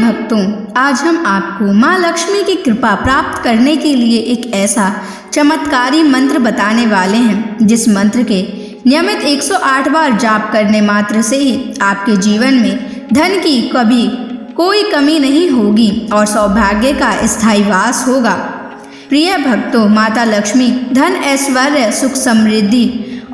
भक्तों, आज हम आपको माँ लक्ष्मी की कृपा प्राप्त करने के लिए एक ऐसा चमत्कारी मंत्र बताने वाले हैं जिस मंत्र के नियमित 108 बार जाप करने मात्र से ही आपके जीवन में धन की कभी कोई कमी नहीं होगी और सौभाग्य का स्थायी वास होगा। प्रिय भक्तों, माता लक्ष्मी धन, ऐश्वर्य, सुख, समृद्धि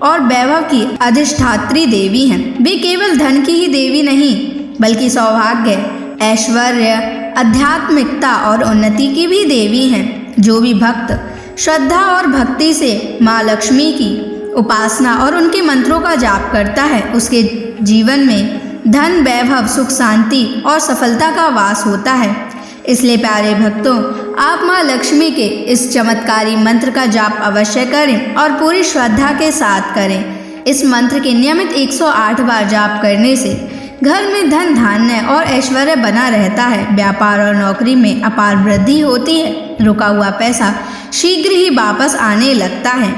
और वैभव की अधिष्ठात्री देवी हैं। वे केवल धन की ही देवी नहीं बल्कि सौभाग्य, ऐश्वर्य, आध्यात्मिकता और उन्नति की भी देवी हैं। जो भी भक्त श्रद्धा और भक्ति से माँ लक्ष्मी की उपासना और उनके मंत्रों का जाप करता है, उसके जीवन में धन, वैभव, सुख, शांति और सफलता का वास होता है। इसलिए प्यारे भक्तों, आप माँ लक्ष्मी के इस चमत्कारी मंत्र का जाप अवश्य करें और पूरी श्रद्धा के साथ करें। इस मंत्र के नियमित 108 बार जाप करने से घर में धन, धान्य और ऐश्वर्य बना रहता है। व्यापार और नौकरी में अपार वृद्धि होती है। रुका हुआ पैसा शीघ्र ही वापस आने लगता है।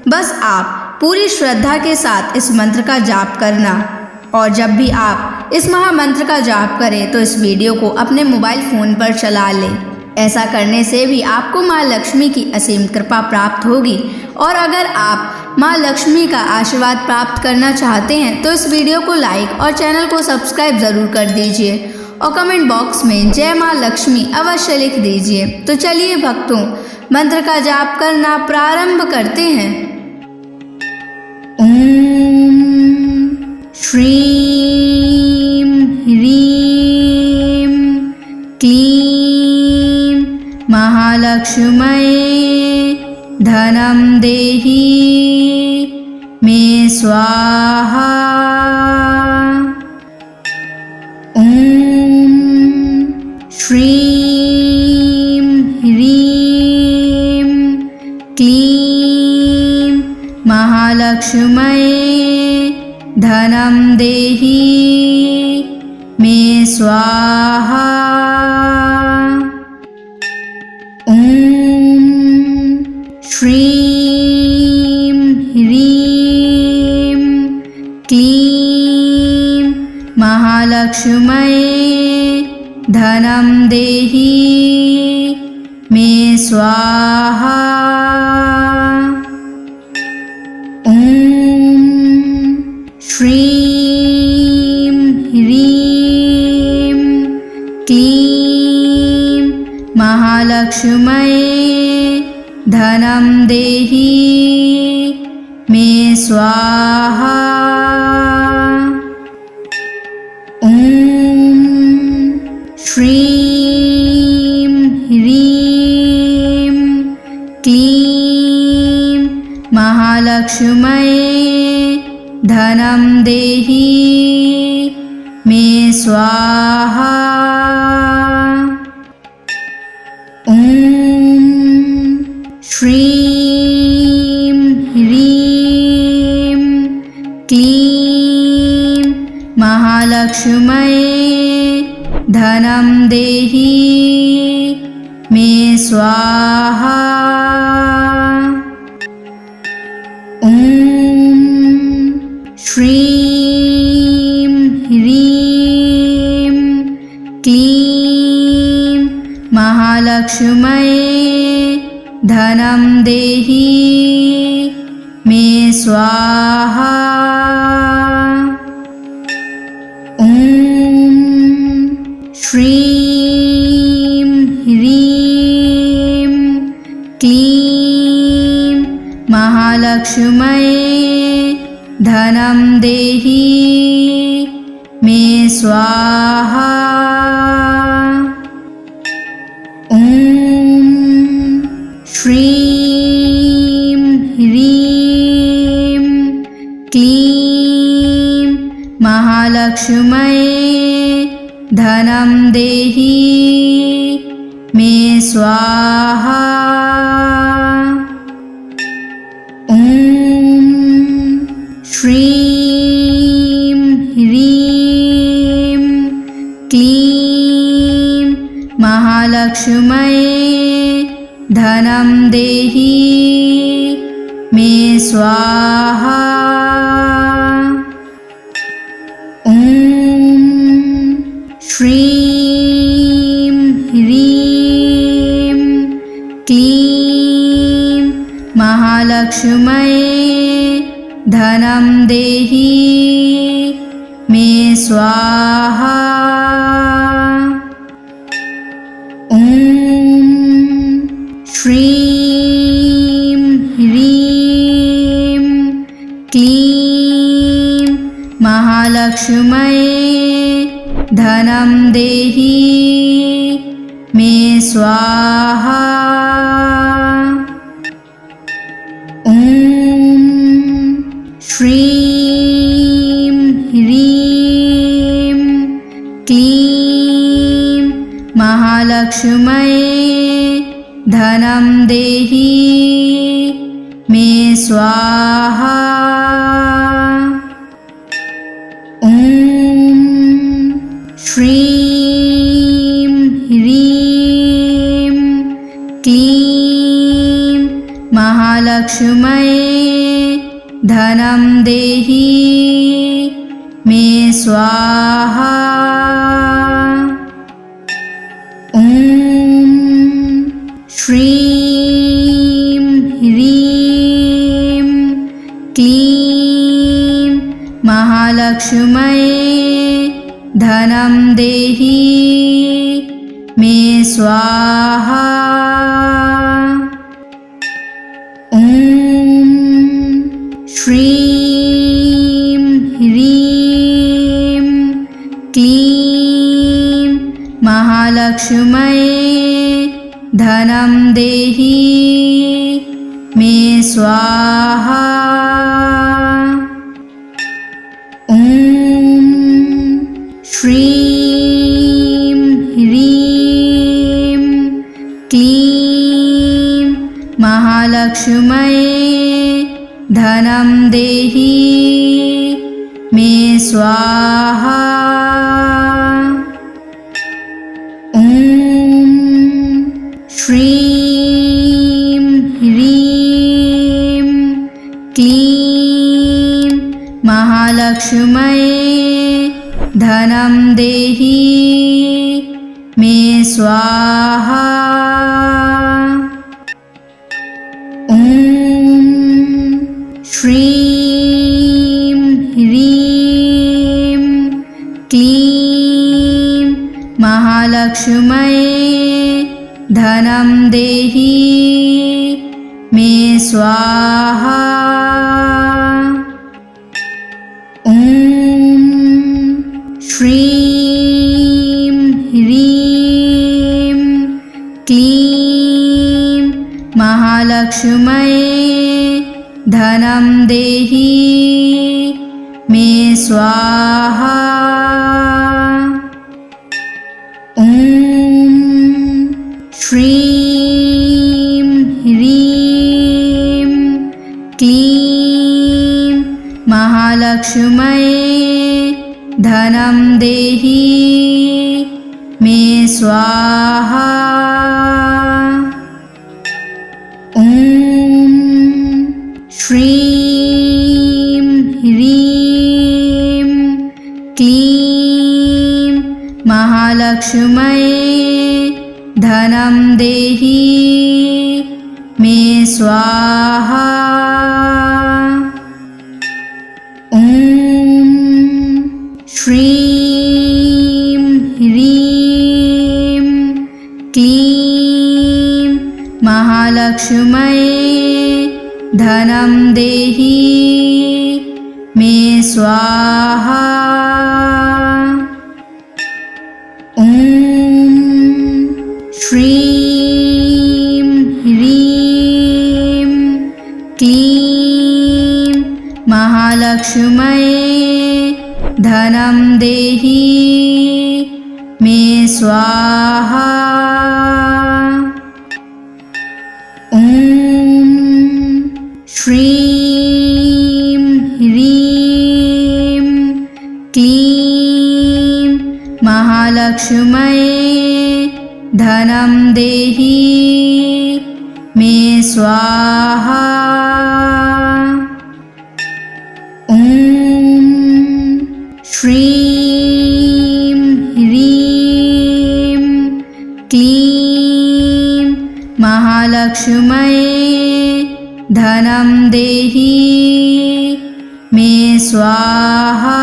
बस आप पूरी श्रद्धा के साथ इस मंत्र का जाप करना। और जब भी आप इस महामंत्र का जाप करें तो इस वीडियो को अपने मोबाइल फ़ोन पर चला लें। ऐसा करने से भी आपको माँ लक्ष्मी की असीम कृपा प्राप्त होगी। और अगर आप माँ लक्ष्मी का आशीर्वाद प्राप्त करना चाहते हैं तो इस वीडियो को लाइक और चैनल को सब्सक्राइब ज़रूर कर दीजिए और कमेंट बॉक्स में जय माँ लक्ष्मी अवश्य लिख दीजिए। तो चलिए भक्तों, मंत्र का जाप करना प्रारंभ करते हैं। ओम श्रीं ह्रीं क्लीं महालक्ष्म्यै धनं देहि मे स्वाहा। ओम श्रीं ह्रीं क्लीं महालक्ष्म्यै धनं देहि मे स्वाहा। ओम श्रीं ह्रीं क्लीं महालक्ष्म्यै धनं देहि मे स्वाहा। ओम श्रीं ह्रीं क्लीं महालक्ष्म्यै धनं देहि मे स्वाहा। ओम श्रीं ह्रीं क्लीं महालक्ष्म्यै धनं देहि मे स्वाहा। ओम श्रीं ह्रीं क्लीं महालक्ष्म्यै धनं देहि मे स्वाहा। ओम श्रीं ह्रीं क्लीं महालक्ष्म्यै धनं देहि मे स्वाहा। ओम श्रीं ह्रीं क्लीं महालक्ष्म्यै धनं देहि मे स्वाहा। ओम श्रीं ह्रीं क्लीं महालक्ष्म्यै धनं देहि मे स्वाहा। ओम श्रीं ह्रीं क्लीं महालक्ष्म्यै धनं देहि मे स्वाहा। ओम श्रीं महालक्ष्म्यै धनं देहि मे स्वाहा। ॐ श्रीं ह्रीं क्लीं महालक्ष्म्यै धनं देहि मे स्वाहा। ॐ श्रीं ह्रीं क्लीं महालक्ष्म्यै धनं देहि मे स्वाहा। ॐ श्रीं ह्रीं क्लीं महालक्ष्म्यै धनं देहि मे स्वाहा। ॐ श्रीं ह्रीं क्लीं महालक्ष्म्यै धनं देहि मे स्वाहा। ॐ श्रीं ह्रीं क्लीं महालक्ष्म्यै धनं देहि मे स्वाहा। ॐ श्रीं ह्रीं क्लीं महालक्ष्म्यै धनं देहि मे स्वाहा। ॐ श्रीं ह्रीं क्लीं महालक्ष्म्यै धनं देहि मे स्वाहा। ॐ श्रीं ह्रीं क्लीं महालक्ष्म्यै धनं देहि मे स्वाहा। ॐ श्रीं ह्रीं क्लीं महालक्ष्म्यै धनं देहि मे स्वाहा। ॐ श्रीं ह्रीं क्लीं महालक्ष्म्यै धनं देहि मे स्वाहा। ॐ श्रीं ह्रीं क्लीं महालक्ष्म्यै धनं देहि मे स्वाहा। ॐ श्रीं ह्रीं क्लीं महालक्ष्म्यै धनं देहि मे स्वाहा। ॐ श्रीं ह्रीं क्लीं महालक्ष्म्यै धनं देहि मे स्वाहा। ॐ श्रीं ह्रीं क्लीं महालक्ष्म्यै धनं देहि मे स्वाहा। ॐ श्रीं ह्रीं क्लीं महालक्ष्म्यै धनं देहि मे स्वाहा।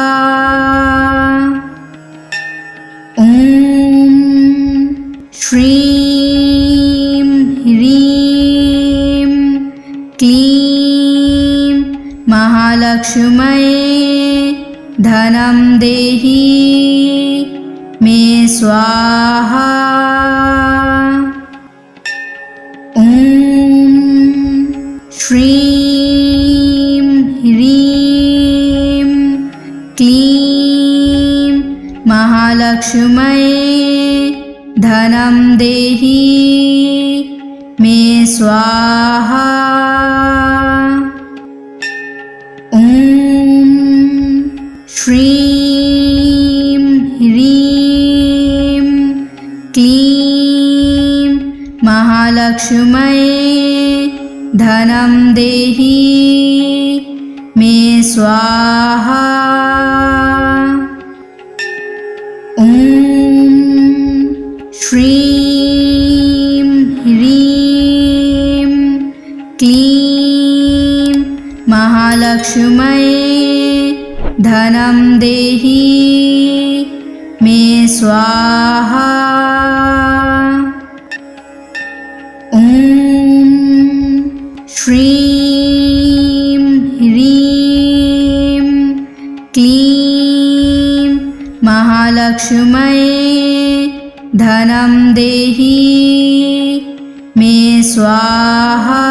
ॐ श्रीं ह्रीं क्लीं महालक्ष्म्यै धनं देहि मे स्वाहा। ॐ श्रीं ह्रीं क्लीं महालक्ष्म्यै धनं देहि मे स्वाहा। ॐ श्रीं ह्रीं क्लीं महालक्ष्म्यै धनं देहि मे स्वाहा। ॐ श्रीं ह्रीं क्लीं महालक्ष्म्यै धनं देहि मे स्वाहा। ॐ श्रीं ह्रीं क्लीं महालक्ष्म्यै धनं देहि मे स्वाहा।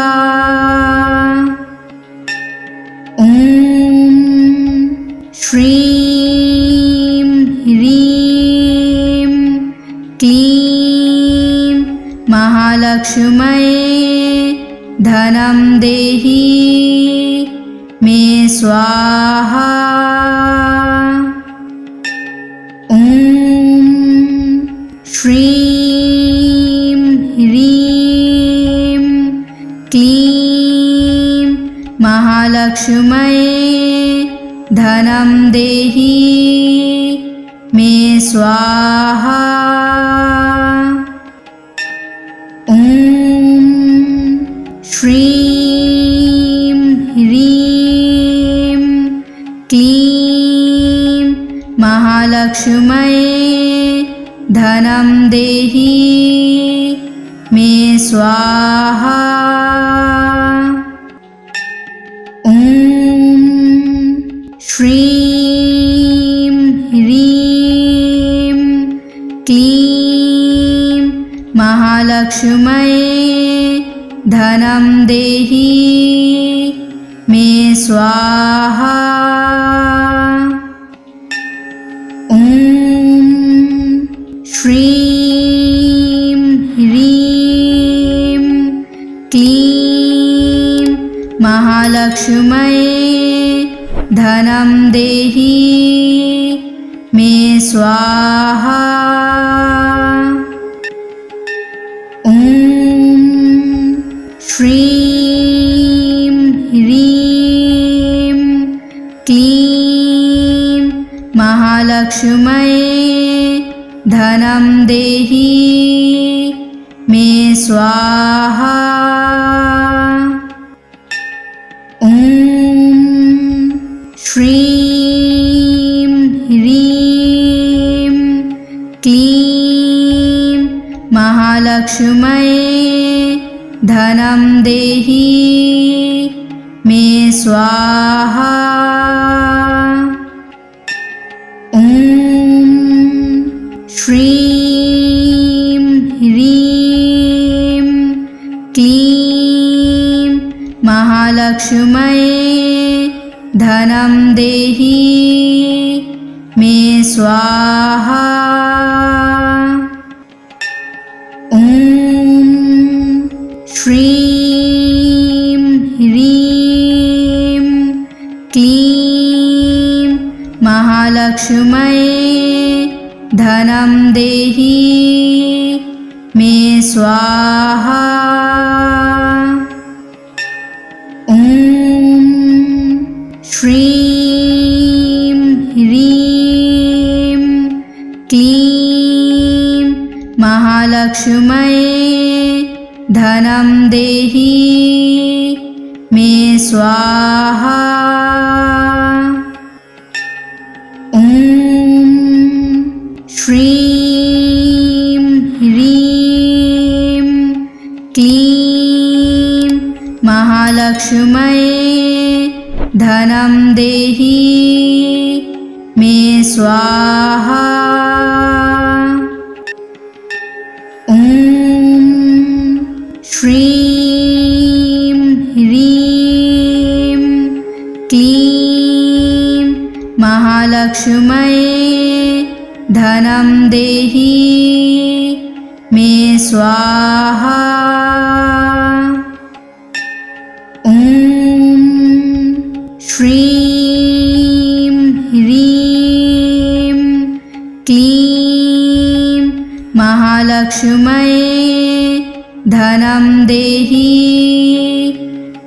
ॐ श्रीं ह्रीं क्लीं महालक्ष्म्यै धनं देहि मे स्वाहा। ॐ श्रीं ह्रीं क्लीं महालक्ष्म्यै धनं देहि मे स्वाहा। ॐ श्रीं ह्रीं क्लीं महालक्ष्म्यै धनं देहि मे स्वाहा। ॐ श्रीं ह्रीं क्लीं महालक्ष्म्यै धनं देहि मे स्वाहा। ॐ श्रीं ह्रीं क्लीं महालक्ष्म्यै धनं देहि मे स्वाहा। ॐ श्रीं ह्रीं क्लीं महालक्ष्म्यै धनं देहि मे स्वाहा। ॐ श्रीं ह्रीं क्लीं महालक्ष्म्यै धनं देहि मे स्वाहा। ॐ श्रीं ह्रीं क्लीं महालक्ष्म्यै धनं देहि मे स्वाहा। ॐ श्रीं ह्रीं क्लीं महालक्ष्म्यै धनं देहि मे स्वाहा। ॐ श्रीं ह्रीं क्लीं महालक्ष्म्यै धनं देहि मे स्वाहा। ॐ श्रीं ह्रीं क्लीं महालक्ष्म्यै धनं देहि मे स्वाहा। ॐ श्रीं ह्रीं क्लीं महालक्ष्म्यै धनं देहि मे स्वाहा। ॐ श्रीं ह्रीं क्लीं महालक्ष्म्यै धनं देहि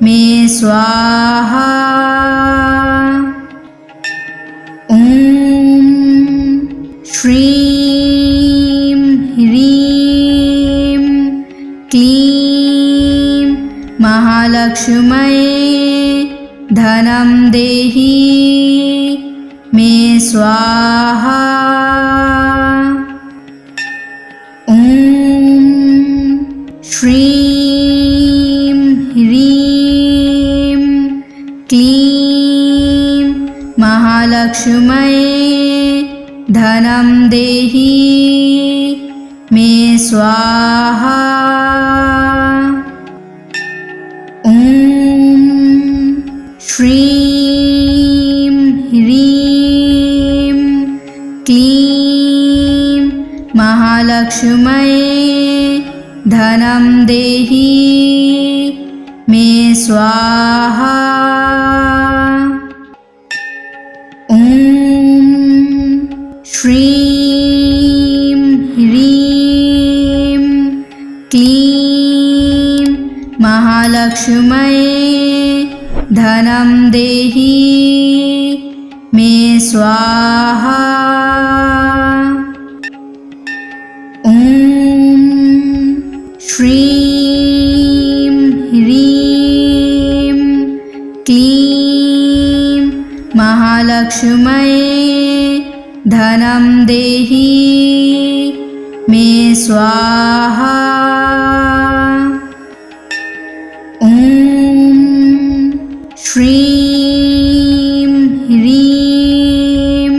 मे स्वाहा। ॐ श्रीं ह्रीं क्लीं महालक्ष्म्यै धनं देहि मे स्वाहा। ॐ श्रीं ह्रीं क्लीं महालक्ष्म्यै धनं देहि मे स्वाहा। ॐ श्रीं ह्रीं क्लीं महालक्ष्म्यै धनं देहि मे स्वाहा। ॐ श्रीं ह्रीं क्लीं महालक्ष्म्यै धनं देहि मे स्वाहा। ॐ श्रीं ह्रीं क्लीं महालक्ष्म्यै धनं देहि मे स्वाहा। ॐ श्रीं ह्रीं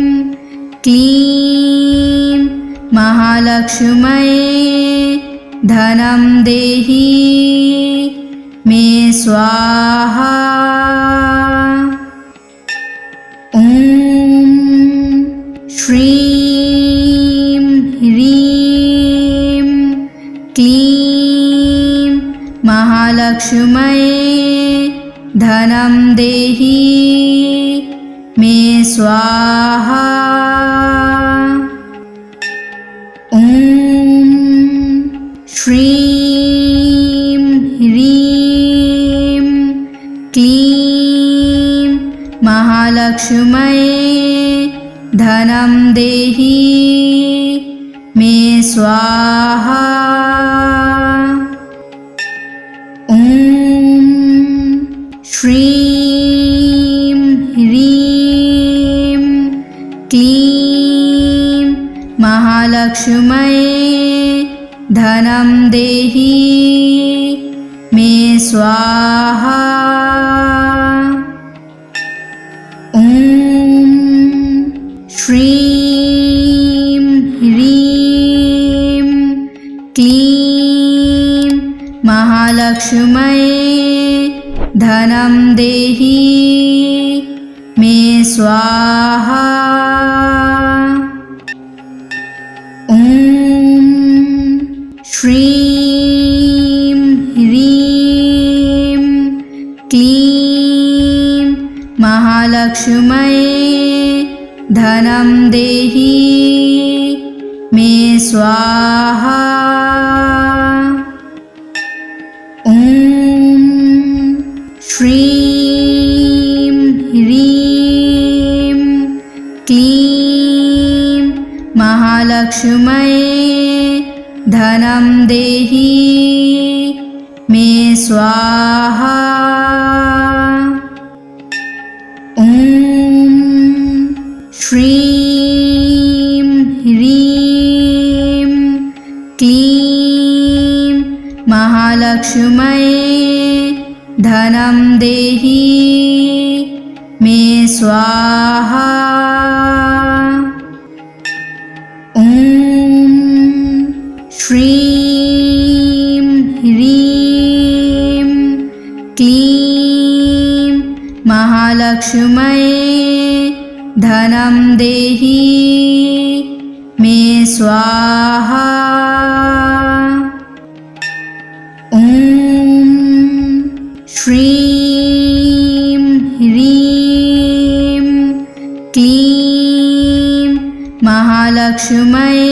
क्लीं महालक्ष्म्यै धनं देहि मे स्वाहा। ॐ श्रीं ह्रीं क्लीं महालक्ष्म्यै धनं देहि मे स्वाहा। ॐ श्रीं ह्रीं क्लीं महालक्ष्म्यै धनं देहि मे स्वाहा। ॐ श्रीं ह्रीं क्लीं महालक्ष्म्यै धनं देहि मे स्वाहा। ॐ श्रीं ह्रीं क्लीं महालक्ष्म्यै धनं देहि मे स्वाहा। ॐ श्रीं ह्रीं क्लीं महालक्ष्म्यै धनं देहि मे स्वाहा। ॐ श्रीं ह्रीं क्लीं महालक्ष्म्यै धनं देहि मे स्वाहा। श्रीं ह्रीं क्लीं महालक्ष्म्यै धनं देहि मे स्वाहा। ॐ श्रीं ह्रीं क्लीं महालक्ष्म्यै धनं देहि मे स्वाहा। ॐ श्रीं ह्रीं क्लीं महालक्ष्म्यै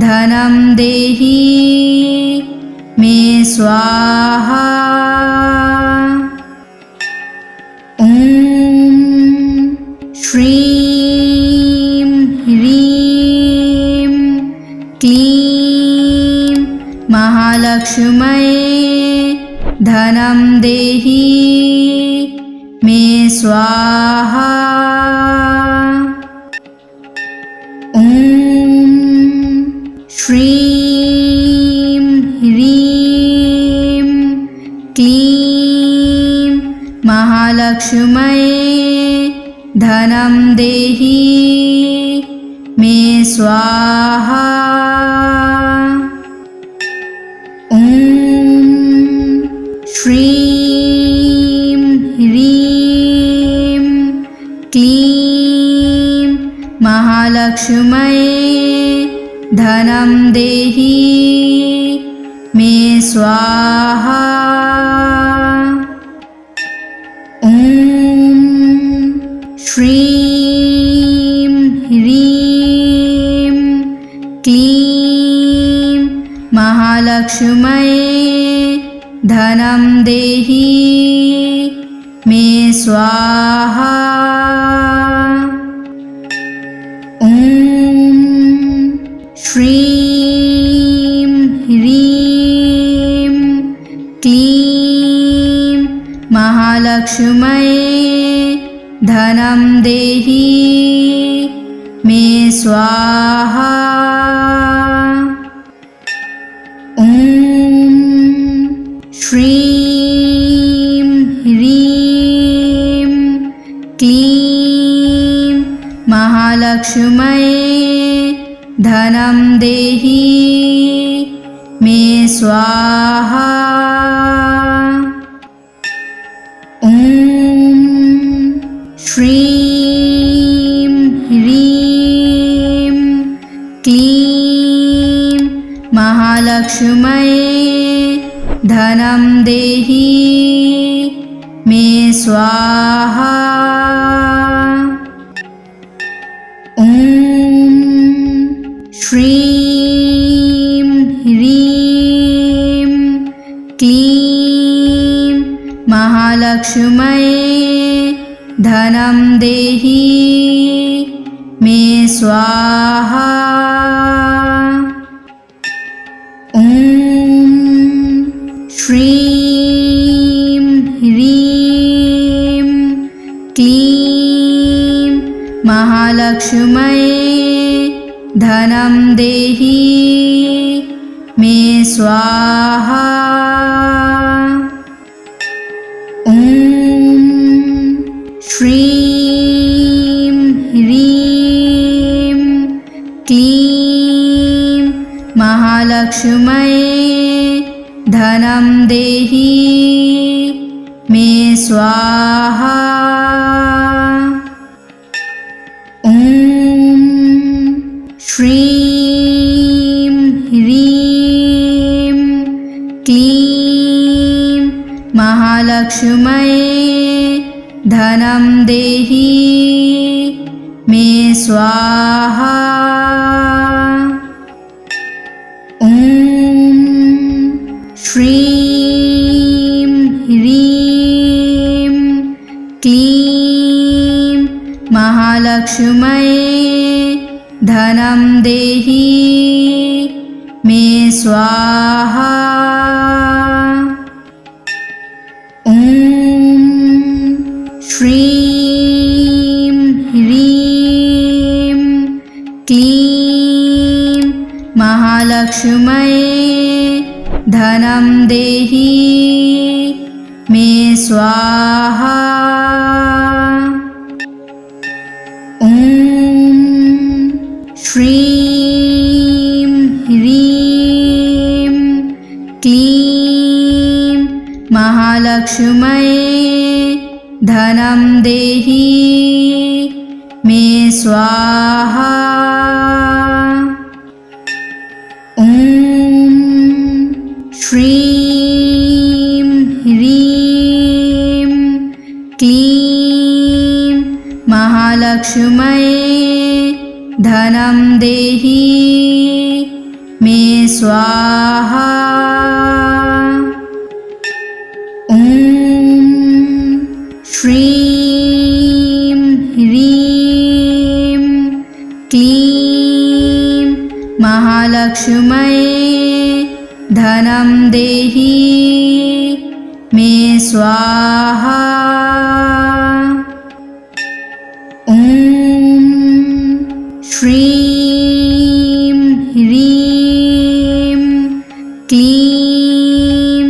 धनं देहि मे स्वाहा। ॐ श्रीं ह्रीं क्लीं महालक्ष्म्यै धनं देहि मे स्वाहा। ॐ श्रीं ह्रीं क्लीं महालक्ष्म्यै धनं देहि मे स्वाहा। ॐ श्रीं ह्रीं क्लीं महालक्ष्म्यै धनं देहि मे स्वाहा। ॐ श्रीं ह्रीं क्लीं महालक्ष्म्यै धनं देहि मे स्वाहा। ॐ श्रीं ह्रीं क्लीं महालक्ष्म्यै धनं देहि मे स्वाहा। ॐ श्रीं ह्रीं क्लीं महालक्ष्म्यै धनं देहि मे स्वाहा। ॐ श्रीं ह्रीं क्लीं महालक्ष्म्यै धनं देहि मे स्वाहा। ॐ श्रीं ह्रीं क्लीं महालक्ष्म्यै धनं देहि मे स्वाहा। ॐ श्रीं ह्रीं क्लीं महालक्ष्म्यै धनं देहि मे स्वाहा। ॐ श्रीं ह्रीं क्लीं महालक्ष्म्यै धनं देहि मे स्वाहा। ॐ श्रीं ह्रीं क्लीं महालक्ष्म्यै धनं देहि मे स्वाहा। ॐ श्रीं ह्रीं क्लीं महालक्ष्म्यै धनं देहि मे स्वाहा। ॐ श्रीं ह्रीं महालक्ष्म्यै धनं देहि मे स्वाहा। ॐ श्रीं ह्रीं क्लीं महालक्ष्म्यै धनं देहि मे स्वाहा। ॐ श्रीं ह्रीं क्लीं महालक्ष्म्यै धनं देहि मे स्वाहा। ॐ श्रीं ह्रीं क्लीं महालक्ष्म्यै धनं देहि मे स्वाहा। ॐ श्रीं ह्रीं क्लीं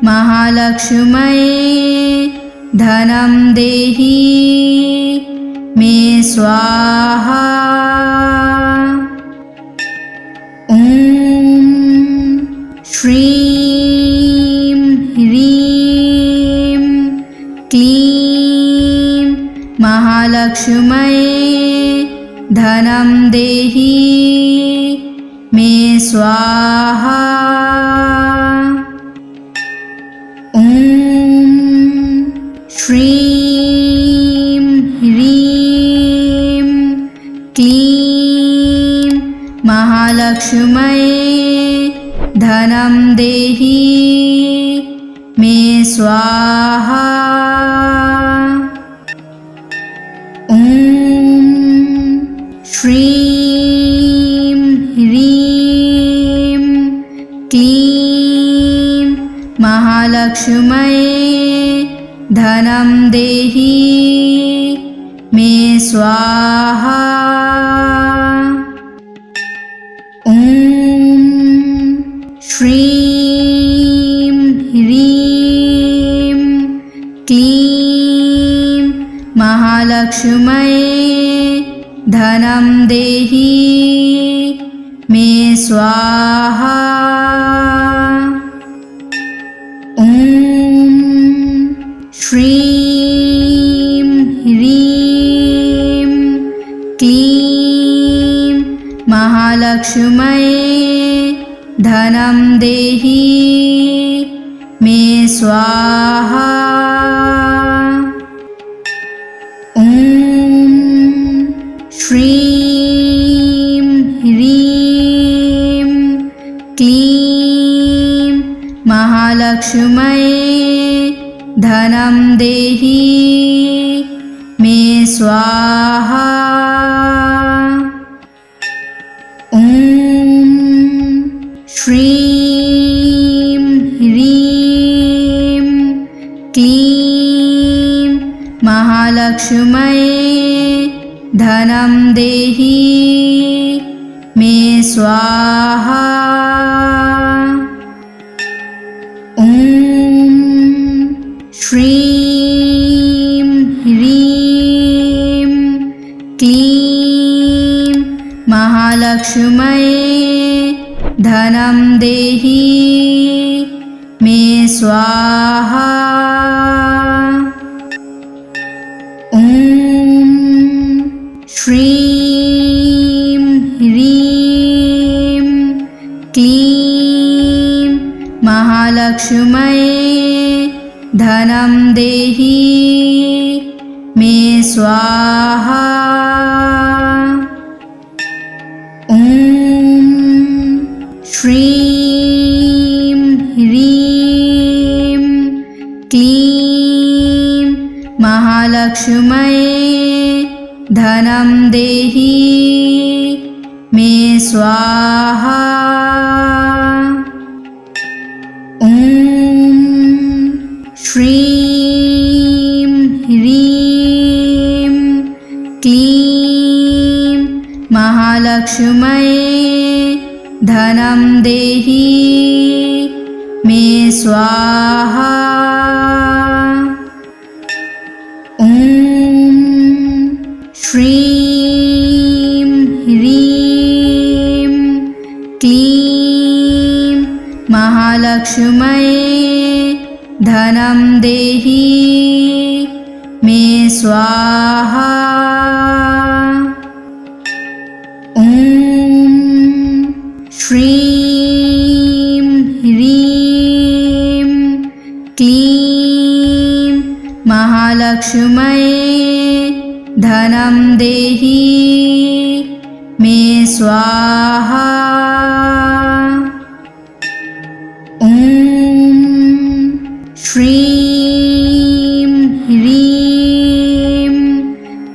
महालक्ष्म्यै धनं देहि मे स्वाहा। ॐ श्रीं ह्रीं क्लीं महालक्ष्म्यै धनं देहि मे स्वाहा। ॐ श्रीं ह्रीं क्लीं महालक्ष्म्यै धनं देहि मे स्वाहा। ॐ श्रीं ह्रीं क्लीं महालक्ष्म्यै धनं देहि मे स्वाहा। ॐ श्रीं ह्रीं क्लीं महालक्ष्म्यै धनं देहि मे स्वाहा। ॐ श्रीं ह्रीं क्लीं महालक्ष्म्यै धनं देहि मे स्वाहा। ॐ श्रीं ह्रीं क्लीं महालक्ष्म्यै धनं देहि मे स्वाहा। ॐ श्रीं ह्रीं क्लीं महालक्ष्म्यै धनं देहि मे स्वाहा। ॐ श्रीं ह्रीं क्लीं महालक्ष्म्यै धनं देहि मे स्वाहा। ॐ श्रीं ह्रीं क्लीं महालक्ष्म्यै धनं देहि मे स्वाहा। ॐ श्रीं ह्रीं क्लीं महालक्ष्म्यै धनं देहि मे स्वाहा। ॐ श्रीं ह्रीं क्लीं महालक्ष्म्यै धनं देहि मे स्वाहा। ॐ श्रीं ह्रीं क्लीं महालक्ष्म्यै धनं देहि मे स्वाहा। ॐ श्रीं ह्रीं क्लीं महालक्ष्म्यै धनं देहि मे स्वाहा। ॐ श्रीं ह्रीं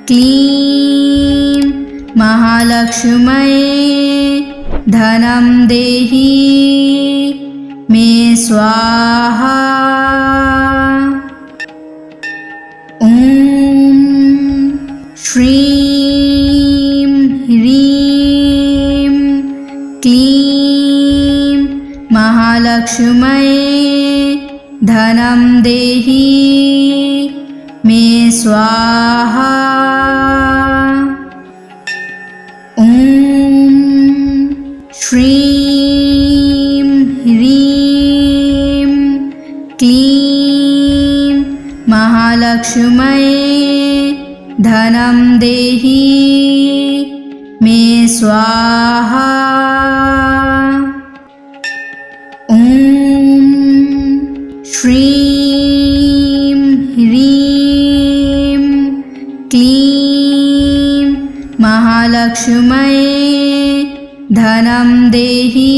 क्लीं महालक्ष्म्यै धनं देहि मे स्वाहा। ॐ श्रीं ह्रीं क्लीं महालक्ष्म्यै धनं देहि मे स्वाहा। ॐ श्रीं ह्रीं क्लीं महालक्ष्म्यै धनं देहि मे स्वाहा। ॐ श्रीं ह्रीं क्लीं महालक्ष्म्यै धनं देहि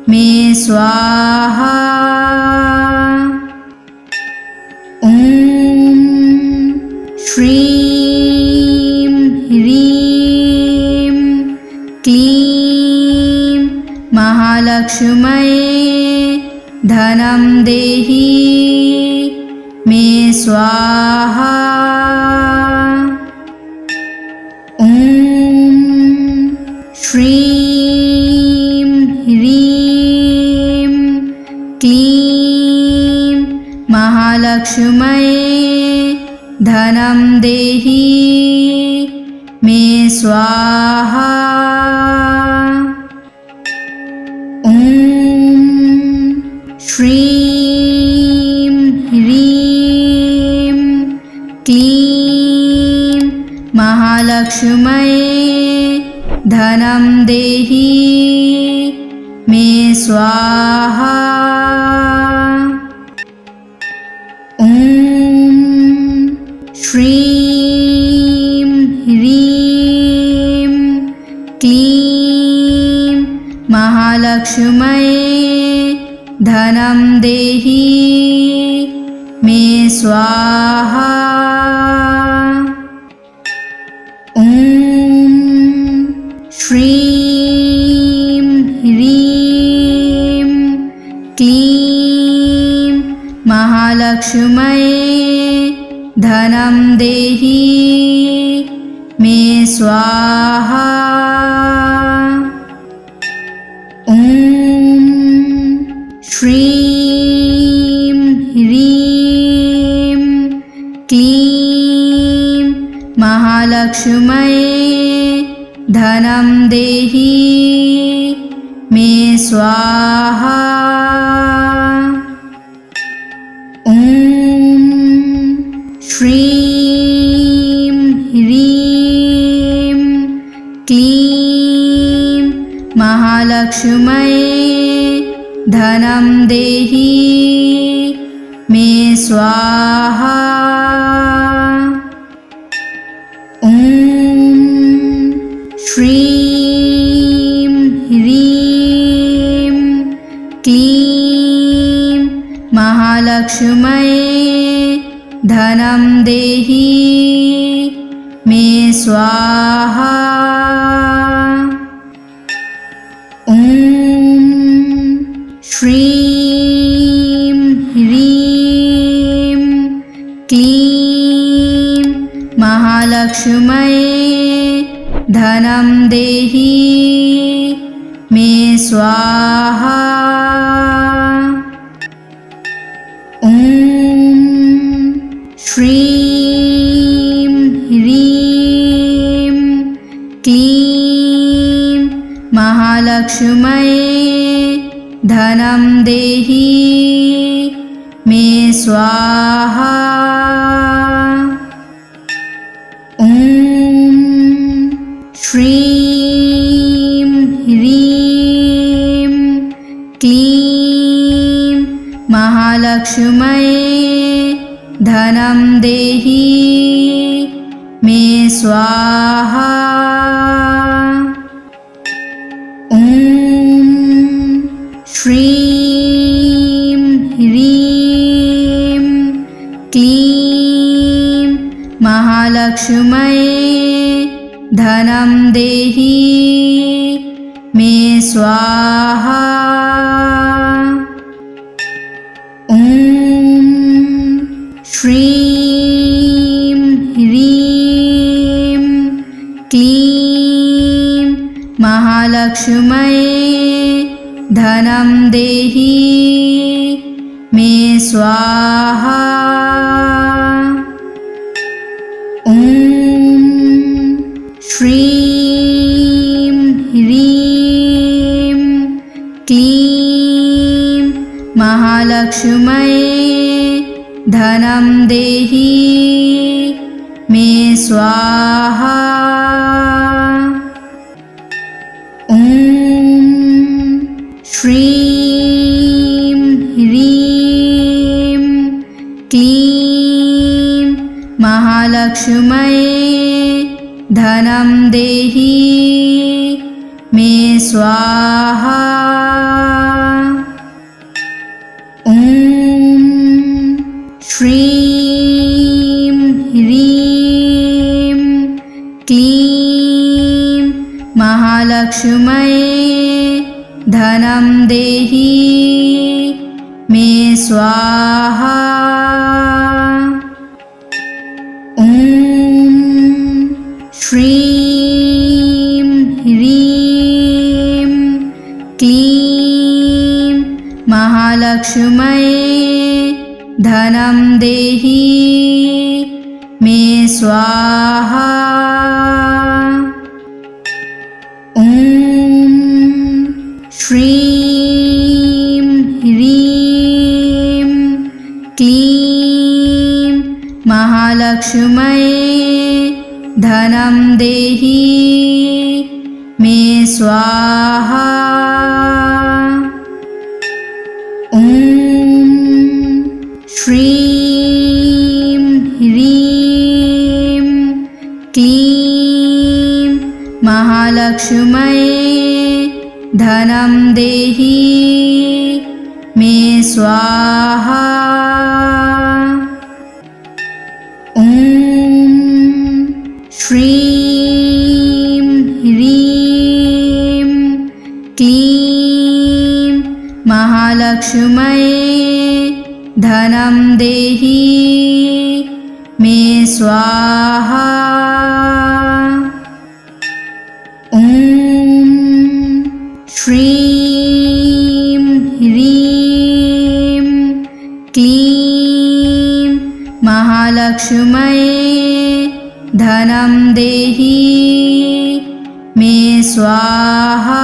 मे स्वाहा। ॐ श्रीं ह्रीं क्लीं महालक्ष्म्यै धनं देहि मे स्वाहा। ॐ श्रीं ह्रीं क्लीं महालक्ष्म्यै धनं देहि मे स्वाहा। ॐ श्रीं ह्रीं क्लीं महालक्ष्म्यै धनं देहि मे स्वाहा। ॐ श्रीं ह्रीं क्लीं महालक्ष्म्यै धनं देहि मे स्वाहा। ॐ श्रीं ह्रीं क्लीं महालक्ष्म्यै धनं देहि मे स्वाहा। ॐ श्रीं ह्रीं क्लीं महालक्ष्म्यै धनं देहि मे स्वाहा। ॐ श्रीं ह्रीं क्लीं महालक्ष्म्यै धनं देहि मे स्वाहा। ॐ श्रीं ह्रीं क्लीं महालक्ष्म्यै धनं देहि मे स्वाहा। ॐ श्रीं ह्रीं क्लीं महालक्ष्म्यै धनं देहि स्वाहा। ॐ श्रीं ह्रीं क्लीं महालक्ष्म्यै धनं देहि मे स्वाहा। ॐ श्रीं ह्रीं क्लीं महालक्ष्म्यै धनं देहि मे स्वाहा। ॐ श्रीं ह्रीं क्लीं महालक्ष्म्यै धनं देहि मे स्वाहा। ॐ श्रीं ह्रीं क्लीं महालक्ष्म्यै धनं देहि मे स्वाहा। ॐ श्रीं ह्रीं क्लीं महालक्ष्म्यै धनं देहि मे स्वाहा। ॐ श्रीं ह्रीं क्लीं महालक्ष्म्यै धनं देहि मे स्वाहा। ॐ श्रीं ह्रीं क्लीं महालक्ष्म्यै धनं देहि मे स्वाहा। ॐ श्रीं ह्रीं क्लीं महालक्ष्म्यै धनं देहि मे स्वाहा। ॐ श्रीं ह्रीं क्लीं महालक्ष्म्यै धनं देहि मे स्वाहा। ॐ श्रीं ह्रीं क्लीं महालक्ष्म्यै धनं देहि मे स्वाहा। ॐ श्रीं ह्रीं क्लीं महालक्ष्म्यै धनं देहि मे स्वाहा। ॐ श्रीं ह्रीं क्लीं महालक्ष्म्यै धनं देहि मे स्वाहा।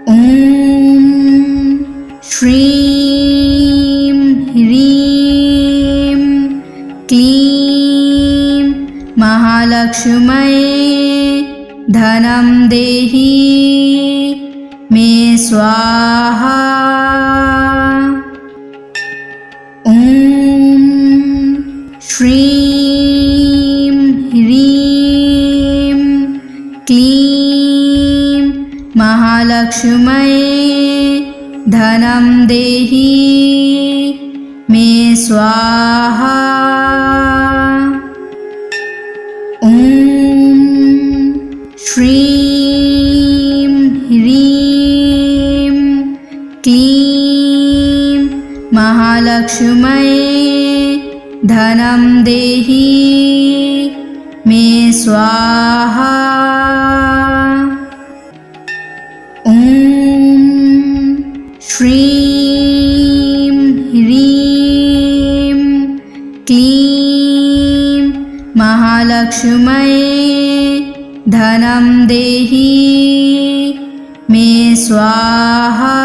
ॐ श्रीं ह्रीं क्लीं महालक्ष्म्यै धनं देहि मे स्वाहा। ॐ श्रीं ह्रीं क्लीं महालक्ष्म्यै धनं देहि मे स्वाहा। ॐ श्रीं ह्रीं क्लीं महालक्ष्म्यै धनं देहि मे स्वाहा। क्लीं महालक्ष्म्यै धनं देहि मे स्वाहा।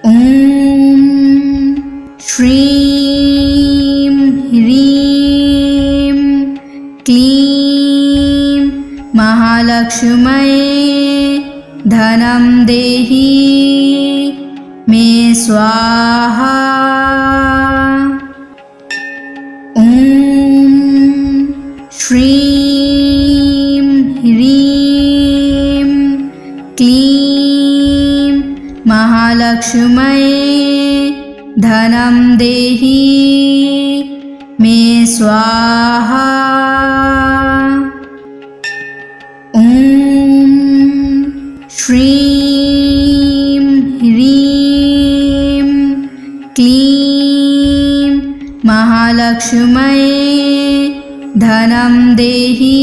ॐ श्रीं ह्रीं क्लीं महालक्ष्म्यै धनं देहि मे स्वाहा। ॐ श्रीं ह्रीं क्लीं महालक्ष्म्यै धनं देहि मे स्वाहा। ॐ श्रीं ह्रीं क्लीं महालक्ष्म्यै धनं देहि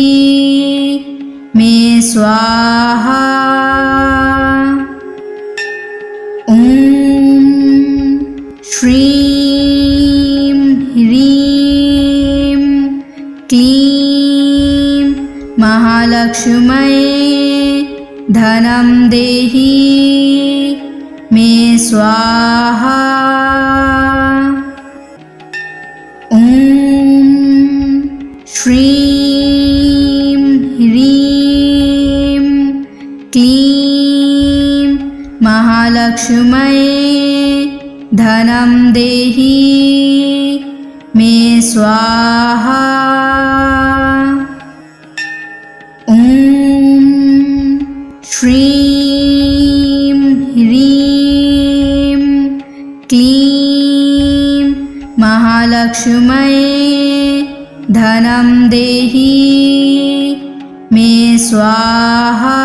मे स्वाहा। ॐ श्रीं ह्रीं क्लीं महालक्ष्म्यै धनं देहि मे स्वाहा। ॐ श्रीं ह्रीं क्लीं महालक्ष्म्यै धनं देहि मे स्वाहा। ॐ श्रीं ह्रीं क्लीं महालक्ष्म्यै धनं देहि मे स्वाहा।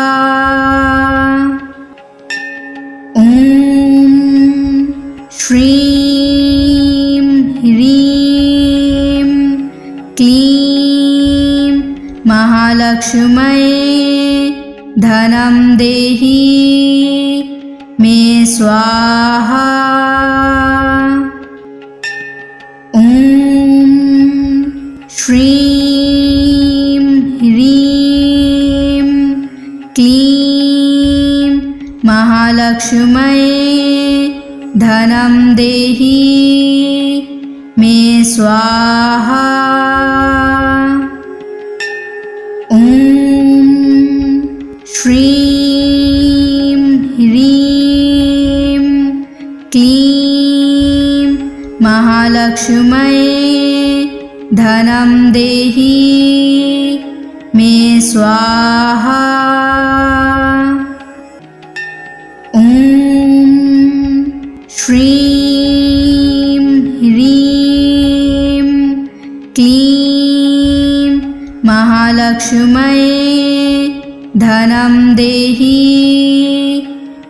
ॐ श्रीं ह्रीं क्लीं महालक्ष्म्यै धनं देहि मे स्वाहा। ॐ श्रीं ह्रीं क्लीं महालक्ष्म्यै धनं देहि मे स्वाहा। ॐ श्रीं ह्रीं क्लीं महालक्ष्म्यै धनं देहि मे स्वाहा। ॐ श्रीं ह्रीं क्लीं महालक्ष्म्यै धनं देहि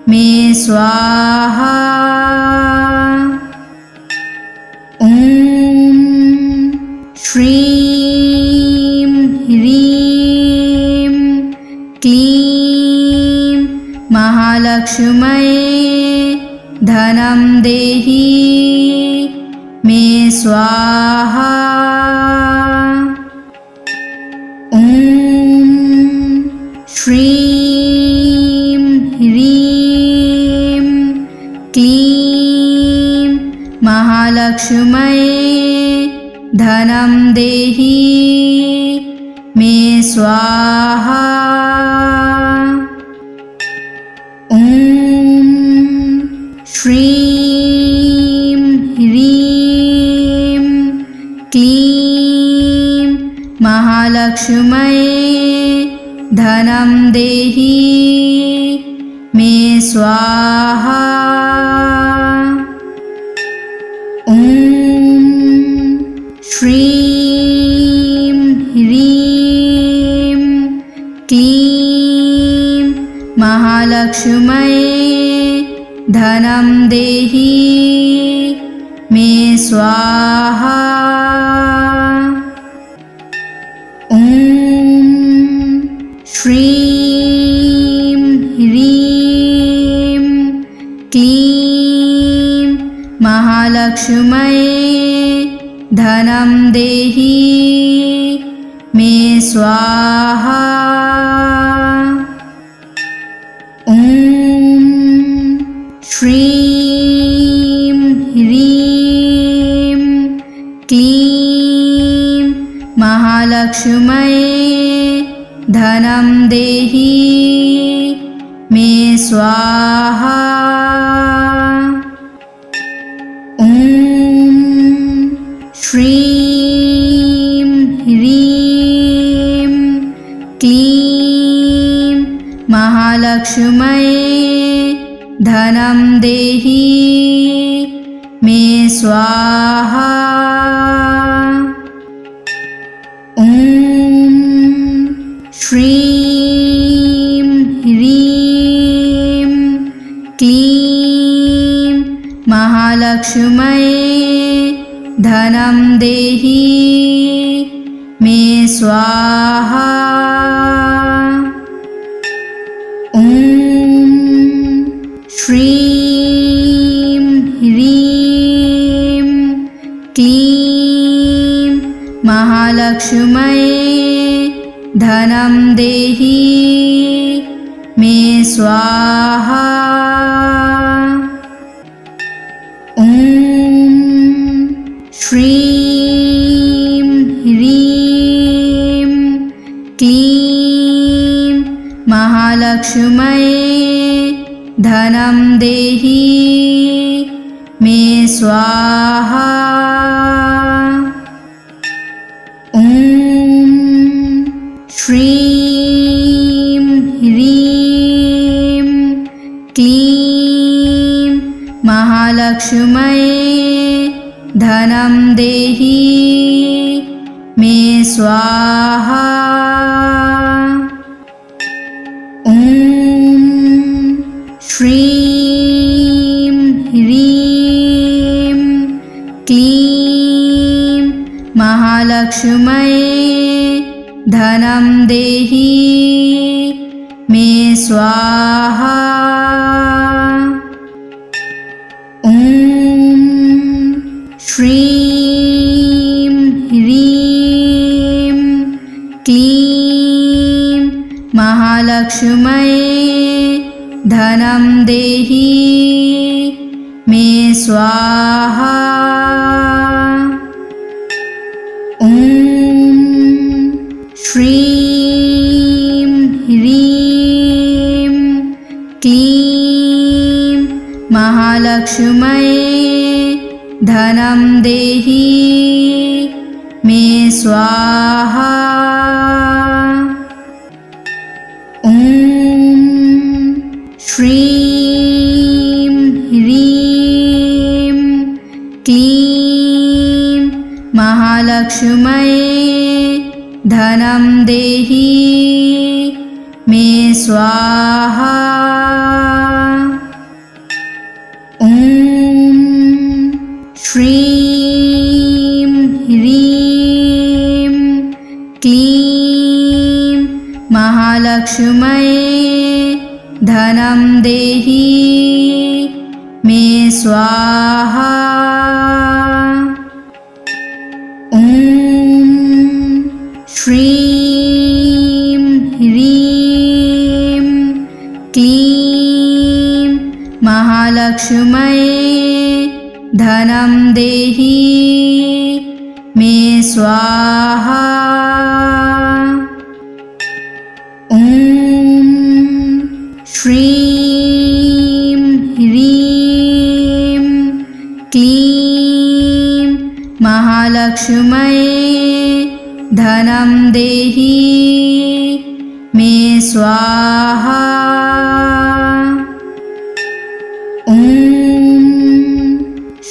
मे स्वाहा। ॐ श्रीं ह्रीं क्लीं महालक्ष्म्यै धनं देहि मे स्वाहा। ॐ श्रीं ह्रीं क्लीं महालक्ष्म्यै धनं देहि मे स्वाहा। ॐ श्रीं ह्रीं क्लीं महालक्ष्म्यै धनं देहि मे स्वाहा। ॐ श्रीं ह्रीं क्लीं महालक्ष्म्यै धनं देहि मे स्वाहा। ॐ श्रीं ह्रीं क्लीं महालक्ष्म्यै महालक्ष्म्यै धनं देहि मे स्वाहा। ॐ श्रीं ह्रीं क्लीं महालक्ष्म्यै धनं देहि मे स्वाहा। ॐ श्रीं ह्रीं क्लीं महालक्ष्म्यै धनं देहि मे स्वाहा। ॐ श्रीं ह्रीं क्लीं महालक्ष्म्यै धनं देहि मे स्वाहा। ॐ श्रीं ह्रीं क्लीं महालक्ष्म्यै धनं देहि मे स्वाहा। ॐ श्रीं ह्रीं क्लीं महालक्ष्म्यै धनं देहि मे स्वाहा। ॐ श्रीं ह्रीं क्लीं महालक्ष्म्यै धनं देहि मे स्वाहा। ॐ श्रीं ह्रीं क्लीं महालक्ष्म्यै धनं देहि मे स्वाहा। ॐ श्रीं ह्रीं क्लीं महालक्ष्म्यै धनं देहि मे स्वाहा। ॐ श्रीं ह्रीं क्लीं महालक्ष्म्यै धनं देहि मे स्वाहा। ॐ श्रीं ह्रीं क्लीं महालक्ष्म्यै धनं देहि मे स्वाहा। ॐ श्रीं ह्रीं क्लीं महालक्ष्म्यै धनं देहि मे स्वाहा। ॐ श्रीं ह्रीं क्लीं महालक्ष्म्यै धनं देहि मे स्वाहा। ॐ श्रीं ह्रीं क्लीं महालक्ष्म्यै धनं देहि मे स्वाहा। ॐ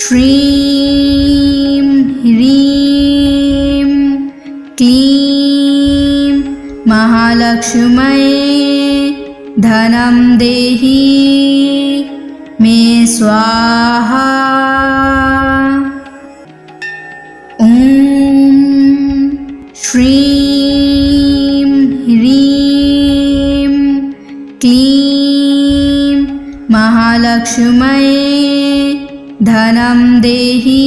श्रीं ह्रीं क्लीं महालक्ष्म्यै धनं देहि मे स्वाहा। ॐ श्रीं ह्रीं क्लीं महालक्ष्म्यै धनं देहि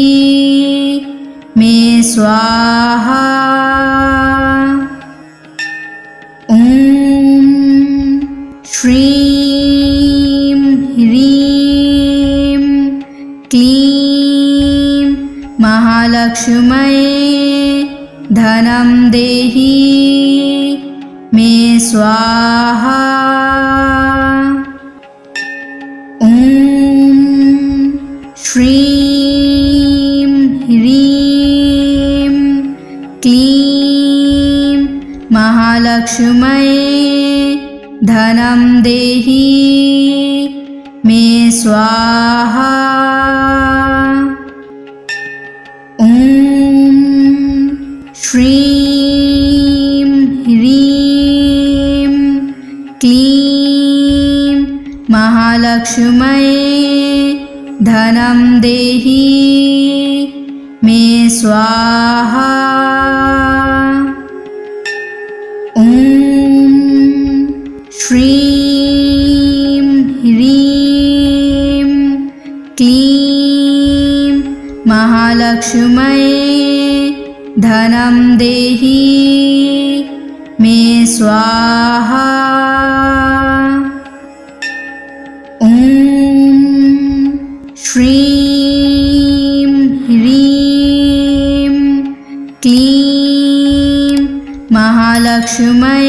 मे स्वाहा। ॐ श्रीं ह्रीं क्लीं महालक्ष्म्यै धनं देहि मे स्वाहा। ॐ श्रीं ह्रीं क्लीं महालक्ष्म्यै धनं देहि मे स्वाहा। ॐ श्रीं ह्रीं क्लीं महालक्ष्म्यै धनं देहि मे स्वाहा। ॐ श्रीं ह्रीं क्लीं महालक्ष्म्यै धनं देहि मे स्वाहा। ॐ श्रीं ह्रीं क्लीं महालक्ष्म्यै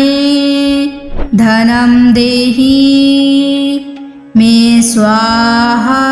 धनं देहि मे स्वाहा।